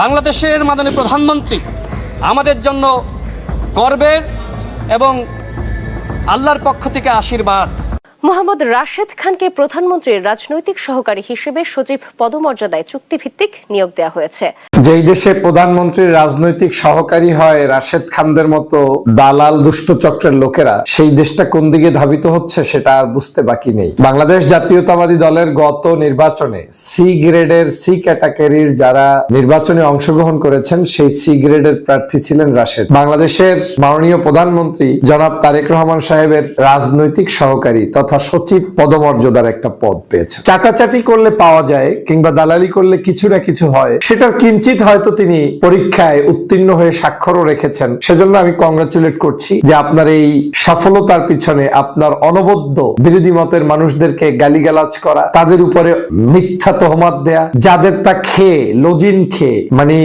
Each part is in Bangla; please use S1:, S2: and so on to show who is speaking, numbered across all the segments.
S1: বাংলাদেশের মাননীয় প্রধানমন্ত্রী আমাদের জন্য গর্বের এবং আল্লাহর পক্ষ থেকে আশীর্বাদ।
S2: মোহাম্মদ রাশেদ খানকে প্রধানমন্ত্রীর রাজনৈতিক সহকারী হিসেবে সচিব পদমর্যাদায় চুক্তিভিত্তিক নিয়োগ দেওয়া হয়েছে।
S3: যেই দেশে প্রধানমন্ত্রীর রাজনৈতিক সহকারী হয় রাশেদ খানদের মতো দালাল দুষ্ট চক্রের লোকেরা, সেই দেশটা কোন দিকে ধাবিত হচ্ছে সেটা আর বুঝতে বাকি নেই। বাংলাদেশ জাতীয়তাবাদী দলের গত নির্বাচনে সি গ্রেডের সি ক্যাটাগরির যারা নির্বাচনে অংশগ্রহণ করেছেন সেই সি গ্রেডের প্রার্থী ছিলেন রাশেদ। বাংলাদেশের মাননীয় প্রধানমন্ত্রী জনাব তারেক রহমান সাহেবের রাজনৈতিক সহকারী তথা সচিব পদমর্যাদার একটা পদ পেয়েছে। চাটাচাটি করলে পাওয়া যায় কিংবা দালালি করলে কিছু না কিছু হয়, সেটার কিঞ্চিত হয়তো তিনি পরীক্ষায় উত্তীর্ণ হয়ে স্বাক্ষরও রেখেছেন। সেজন্য আমি কংগ্রাচুলেট করছি যে আপনার এই সফলতার পিছনে আপনার অনবদ্য বিরোধী মতের মানুষদেরকে গালিগালাজ করা, তাদের উপরে মিথ্যা তহমত দেয়া, যাদের তা খেয়ে লজিন খেয়ে মানে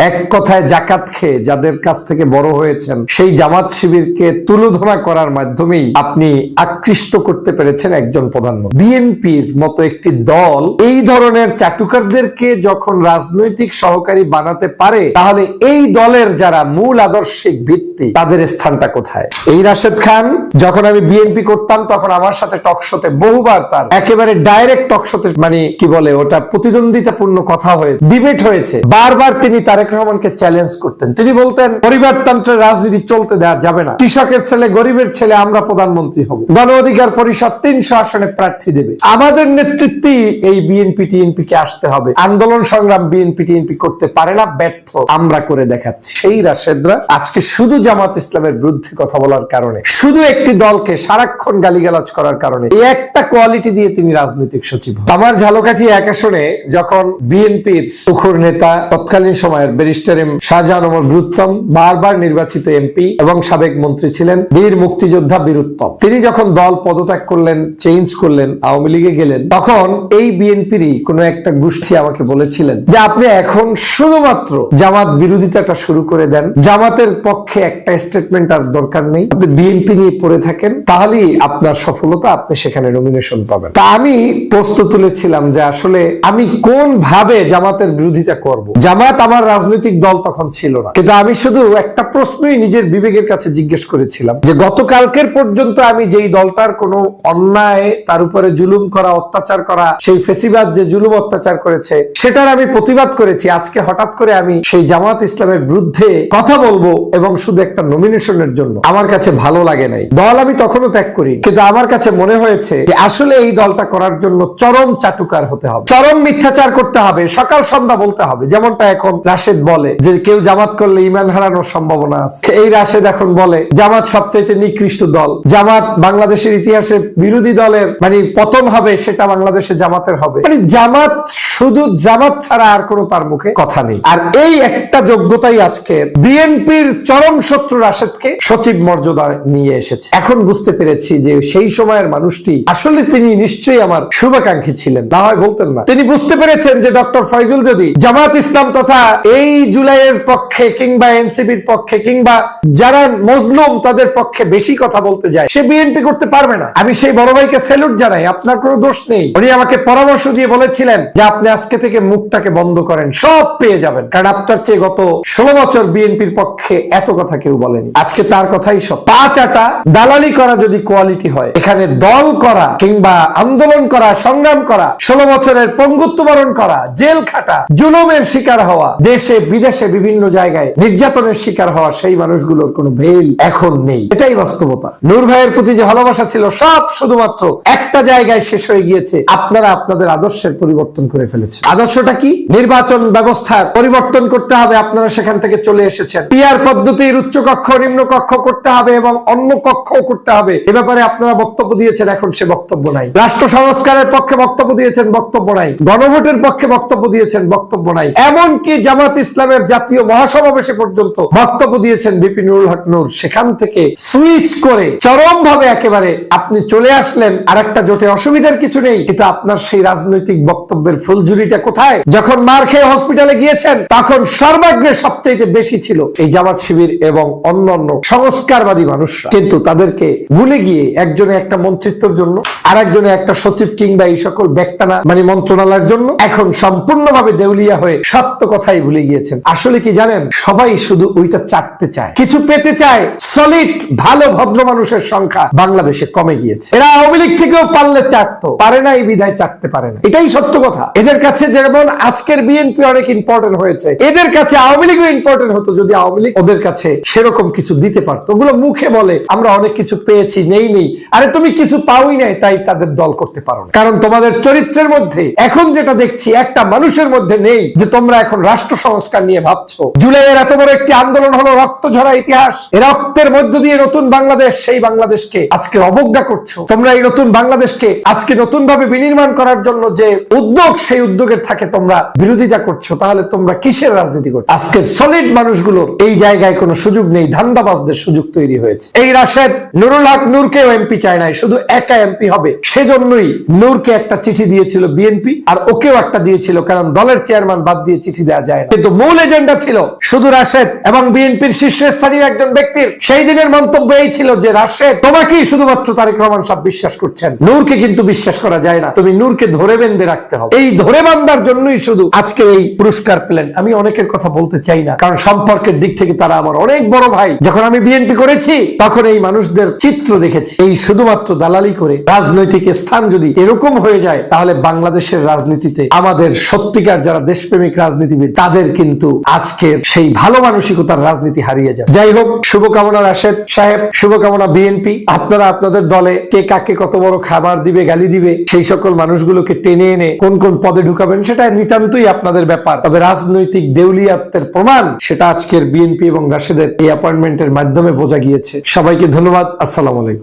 S3: এক কথায় জাকাত খেয়ে যাদের কাছ থেকে বড় হয়েছেন সেই জামাত শিবিরকে তুলোধনা করার মাধ্যমেই আপনি আকৃষ্ট করতে পেরেছেন একজন প্রধানমন্ত্রী। বিএনপির মতো একটি দল এই ধরনের চাটুকারদেরকে যখন রাজনৈতিক সহকারী বানাতে পারে, তাহলে এই দলের যারা মূল আদর্শিক ভিত্তি তাদের স্থানটা কোথায়? এই রাশেদ খান যখন আমি বিএনপি করতাম তখন আমার সাথে টকশোতে বহুবার তার একেবারে ডাইরেক্ট টকশোতে মানে কি বলে ওটা প্রতিদ্বন্দ্বিতাপূর্ণ কথা হয়ে ডিবেট হয়েছে। বারবার তিনি তারেক রহমানকে চ্যালেঞ্জ করতেন। তিনি বলতেন পরিবারতন্ত্রের রাজনীতি চলতে দেওয়া যাবে না, কৃষকের ছেলে গরিবের ছেলে আমরা প্রধানমন্ত্রী হব, গণ অধিকার পরিষদ 300 আসনে প্রার্থী দেবে, আমাদের নেতৃত্বে এই বিএনপি টিএনপি কে আসতে হবে, আন্দোলন সংগ্রাম বিএনপি টিএনপি করতে পারে না, ব্যর্থ, আমরা করে দেখাচ্ছি। সেই রাশেদরা আজকে শুধু জামাত ইসলামের বিরুদ্ধে কথা বলার কারণে, শুধু একটি দলকে সারাক্ষণ গালিগালাজ করার কারণে এই একটা কোয়ালিটি দিয়ে তিনি রাজনৈতিক সচিব। আমার ঝালকাঠি এক আসনে যখন বিএনপির তুখুর নেতা তৎকালীন সময়ের ব্যারিস্টার এম শাহজাহান ওমর বীরুত্তম বারবার নির্বাচিত এমপি এবং সাবেক মন্ত্রী ছিলেন, বীর মুক্তিযোদ্ধা বীরুত্তম, তিনি যখন দল পদত্যাগ করলেন, চেঞ্জ করলেন, আওয়ামী লীগে গেলেন, তখন এই বিএনপিরই কোন একটা গোষ্ঠী আমাকে বলেছিলেন যে আপনি এখন শুধুমাত্র জামাত বিরোধিতাটা শুরু করে দেন, জামাতের পক্ষে একটা স্টেটমেন্ট আর দরকার নেই, আপনি বিএনপি নিয়ে পড়ে থাকেন, তাহলেই আপনার সফলতা, আপনি সেখানে নমিনেশন পাবেন। তা আমি প্রশ্ন তুলেছিলাম যে আসলে আমি কোন ভাবে জামাতের বিরোধিতা করব। জামাত আমার রাজনৈতিক দল তখন ছিল না, কিন্তু আমি শুধু একটা প্রশ্নই নিজের বিবেকের কাছে জিজ্ঞেস করেছিলাম যে গতকালকের পর্যন্ত আমি যেই দলটার কোনো অন্যায়, তার উপরে জুলুম করা, অত্যাচার করা, সেই ফেসিবাদ যে জুলুম অত্যাচার করেছে সেটার আমি প্রতিবাদ করেছি, আজকে হঠাৎ করে আমি সেই জামাত ইসলামের বিরুদ্ধে কথা বলবো এবং শুধু একটা নমিনেশনের জন্য, আমার কাছে ভালো লাগে নাই। দল আমি তখনও ত্যাগ করি, কিন্তু আমার কাছে মনে হয়েছে যে আসলে এই দলটা করার জন্য চরম চাটুকার হতে হবে, চরম মিথ্যাচার করতে হবে, সকাল সন্ধ্যা বলতে হবে। যেমনটা এখন রাশেদ বলে যে কেউ জামাত করলে ইমান হারানোর সম্ভাবনা আছে, এই রাশেদ এখন বলে জামাত সবচাইতে নিকৃষ্ট দল, জামাত বাংলাদেশের ইতিহাসে বিরোধী দলের মানে পতন হবে, সেটা বাংলাদেশে জামাতের হবে। মানে জামাত, শুধু জামাত ছাড়া আর কোনো তার মুখে কথা নেই। আর এই একটা যোগ্যতাই আজকে বিএনপির চরম শত্রু রাশেদকে সচিব মর্যাদা নিয়ে এসেছে। এখন বুঝতে পেরেছি যে সেই সময়ের মানুষটি আসলে তিনি নিশ্চয়ই আমার শুভাকাঙ্ক্ষী ছিলেন, না হয় বলতেন না। তিনি বুঝতে পেরেছেন যে ডক্টর ফয়জুল যদি জামাত ইসলাম তথা এই জুলাইয়ের পক্ষে কিংবা এনসিপির পক্ষে কিংবা যারা মজলুম তাদের পক্ষে বেশি কথা বলতে যায়, সে বিএনপি করতে পারবে না। আমি সেই বড় ভাইকে স্যালুট জানাই, আপনার কোনো দোষ নেই। উনি আমাকে পরামর্শ দিয়ে বলেছিলেন যে আপনি আজকে থেকে মুখটাকে বন্ধ করেন, সব পেয়ে যাবেন, কারণ আপনার চেয়ে গত 16 বছর বিএনপির পক্ষে এত কথা কেউ বলেনি। আজকে তার কথাই সব। পা চাটা দালালি করা যদি কোয়ালিটি হয়, এখানে দল করা কিংবা আন্দোলন করা, সংগ্রাম করা, 16 বছরের পঙ্গুত্ব বরণ করা, জেল খাটা, জুলুমের শিকার হওয়া, দেশে বিদেশে বিভিন্ন জায়গায় নির্যাতনের শিকার হওয়া, সেই মানুষগুলোর কোনো ভেল এখন নেই। এটাই বাস্তবতা। নূর ভাইয়ের প্রতি যে ভালোবাসা ছিল সব শুধুমাত্র একটা জায়গায় শেষ হয়ে গিয়েছে, আপনারা আপনাদের আদর্শের পরিবর্তন করে ফেলেছেন। আদর্শটা কি? নির্বাচন ব্যবস্থা পরিবর্তন করতে হবে, আপনারা সেখান থেকে চলে এসেছেন। পিআর পদ্ধতির উচ্চ কক্ষ নিম্ন কক্ষ করতে হবে এবং অন্য কক্ষ করতে হবে, এ ব্যাপারে আপনারা বক্তব্য দিয়েছেন, এখন সে বক্তব্য নাই। রাষ্ট্র সংস্কারের পক্ষে বক্তব্য দিয়েছেন, বক্তব্য নাই। গণভোটের পক্ষে বক্তব্য দিয়েছেন, বক্তব্য নাই। এমনকি জামাত ইসলামের জাতীয় মহাসমাবেশে পর্যন্ত বক্তব্য দিয়েছেন বিপিনুল হক নূর, সেখান থেকে সুইচ করে চরম ভাবে একেবারে আপনি চলে আসলেন আরেকটা জোটে। অসুবিধার কিছু নেই, কিন্তু আপনার সেই রাজনৈতিক বক্তব্যের ফুলঝুরিটা কোথায়? যখন মার খেয়ে হসপিটালে গিয়েছেন তখন সর্বাগ্রে সবচাইতে বেশি ছিল এই জামাত শিবির এবং অন্যান্য সংস্কারবাদী মানুষরা, কিন্তু তাদেরকে ভুলে গিয়ে একজনে একটা মন্ত্রিত্বের জন্য, আর একজনে একটা সচিব কিংবা এই সকল ব্যাকটানা মানে মন্ত্রণালয়ের জন্য এখন সম্পূর্ণভাবে দেউলিয়া হয়ে সত্য কথাই ভুলে গিয়ে গিয়েছেন। আসলে কি জানেন, সবাই শুধু ওইটা চাটতে চায়, কিছু পেতে চায়। সলিড ভালো ভদ্র মানুষের সংখ্যা বাংলাদেশে কমে গিয়েছে। এরা আওয়ামী লীগ থেকেও পারলে চাটতো, পারে না, এই বিধায় চাটতে পারে না। এটাই সত্য কথা। এদের কাছে যেমন আজকের বিএনপি অনেক ইম্পর্টেন্ট হয়েছে, এদের কাছে আওয়ামী লীগও ইম্পর্টেন্ট হতো যদি আওয়ামী লীগ ওদের কাছে সেরকম কিছু দিতে পারতো। ওগুলো মুখে বলে আমরা অনেক কিছু পেয়েছি, নেই। আরে তুমি কিছু পাওই নাই, তাই তাদের দল করতে পারো না। কারণ তোমাদের চরিত্রের মধ্যে এখন যেটা দেখছি, একটা মানুষের মধ্যে নেই যে তোমরা এখন রাষ্ট্র সংস্কার নিয়ে ভাবছো। জুলাইয়ের এত বড় একটি আন্দোলন হলো, রক্ত ঝরা ইতিহাস। এই রক্তের মধ্য দিয়ে নতুন বাংলাদেশ, সেই বাংলাদেশকে আজকে অবজ্ঞা করছো তোমরা। এই নতুন বাংলাদেশকে আজকে নতুন ভাবে বিনির্মাণ করার জন্য যে উদ্যোগ, সেই উদ্যোগের থাকে তোমরা বিরোধিতা করছো। তাহলে তোমরা কিসের রাজনীতি করছো? আজকের সলিড মানুষগুলোর এই জায়গায় কোনো সুযোগ নেই, ধান্দাবাজদের সুযোগ তৈরি হয়েছে। এই রাশেদ নুরুল হক নূরকেও এমপি চায় নাই, শুধু একা এমপি হবে। সেজন্যই নূরকে একটা চিঠি দিয়েছিল বিএনপি, আর ওকেও একটা দিয়েছিল, কারণ দলের চেয়ারম্যান বাদ দিয়ে চিঠি দেওয়া যায় না। কিন্তু মূল এজেন্ডা ছিল শুধু রাশেদ এবং বিএনপির শীর্ষস্থানীয় একজন ব্যক্তির। সেই দিনের মন্তব্য এই ছিল যে রাশেদ তোমাকেই শুধুমাত্র তারেক রহমান সাহেব বিশ্বাস করছেন, নূরকে কিন্তু বিশ্বাস করা যায় না, তুমি নূরকে ধরে বেঁধে রাখতে হবে। এই ধরে বান্ধার জন্যই শুধু আজকে এই পুরস্কার পেলেন। আমি অনেকের কথা বলতে চাই না, কারণ সম্পর্কের দিক থেকে তারা আমার অনেক বড় ভাই। যখন আমি বিএনপি করেছি তখন এই মানুষদের চিত্র দেখেছি। এই শুধুমাত্র দালালি করে রাজনৈতিক স্থান যদি এরকম হয়ে যায়, তাহলে বাংলাদেশের রাজনীতিতে আমাদের সত্যিকার যারা দেশপ্রেমিক রাজনীতিবিদ, তাদের কিন্তু আজকের সেই ভালো মানসিকতার রাজনীতি হারিয়ে যাবে। যাই হোক, শুভকামনা রাশেদ সাহেব, শুভকামনা বিএনপি। আপনারা আপনাদের দলে কে কাকে কত বড় খাবার দিবে, গালি দিবে, সেই সকল মানুষগুলোকে টেনে এনে কোন কোন পদে ঢুকাবেন, সেটা নিতান্তই আপনাদের ব্যাপার। তবে রাজনৈতিক দেউলিয়াত্বের প্রমাণ সেটা আজকের বিএনপি এবং রাশেদের এই অ্যাপয়েন্টমেন্টের মাধ্যমে বোঝা গিয়েছে। সবাইকে ধন্যবাদ। আসসালামু আলাইকুম।